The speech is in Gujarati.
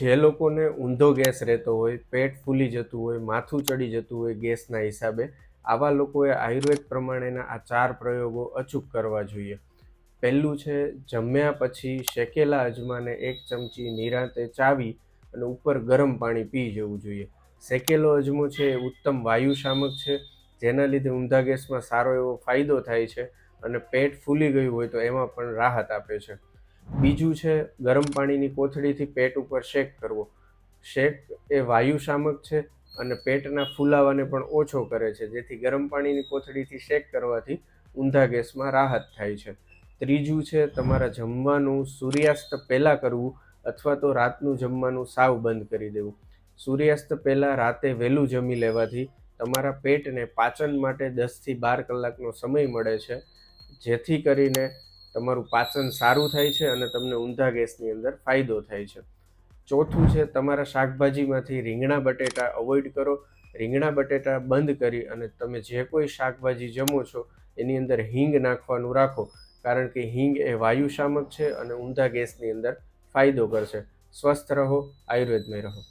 જે લોકોને ઊંધો ગેસ રહેતો હોય, પેટ ફૂલી જતું હોય, માથું ચડી જતું હોય ગેસના હિસાબે, આવા લોકોએ આયુર્વેદ પ્રમાણેના આ 4 પ્રયોગો અચૂક કરવા જોઈએ. પહેલું છે, જમ્યા પછી શેકેલા અજમાને 1 ચમચી નિરાંતે ચાવી અને ઉપર ગરમ પાણી પી જવું જોઈએ. શેકેલો અજમો છે એ ઉત્તમ વાયુ શામક છે, જેના લીધે ઊંધા ગેસમાં સારો એવો ફાયદો થાય છે અને પેટ ફૂલી ગયું હોય તો એમાં પણ રાહત આપે છે. બીજું છે, ગરમ પાણીની કોથળીથી પેટ ઉપર શેક કરવો. શેક એ વાયુ શામક છે અને પેટના ફૂલાવાને પણ ઓછો કરે છે, જેથી ગરમ પાણીની કોથળીથી શેક કરવાથી ઊંધા ગેસમાં રાહત થાય છે. ત્રીજું છે, તમારા જમવાનું સૂર્યાસ્ત પહેલાં કરવું અથવા તો રાતનું જમવાનું સાવ બંધ કરી દેવું. સૂર્યાસ્ત પહેલાં રાતે વહેલું જમી લેવાથી તમારા પેટને પાચન માટે 10થી 12 કલાકનો સમય મળે છે, જેથી કરીને તમારું પાચન સારું થાય છે અને તમને ઊંધા ગેસની અંદર ફાયદો થાય છે. ચોથું છે, તમારા શાકભાજીમાંથી રીંગણા બટેટા અવોઇડ કરો. રીંગણા બટેટા બંધ કરી અને તમે જે કોઈ શાકભાજી જમો છો એની અંદર હિંગ નાખવાનું રાખો, કારણ કે હિંગ એ વાયુ શામક છે અને ઊંધા ગેસની અંદર ફાયદો કરશે. સ્વસ્થ રહો, આયુર્વેદમય રહો.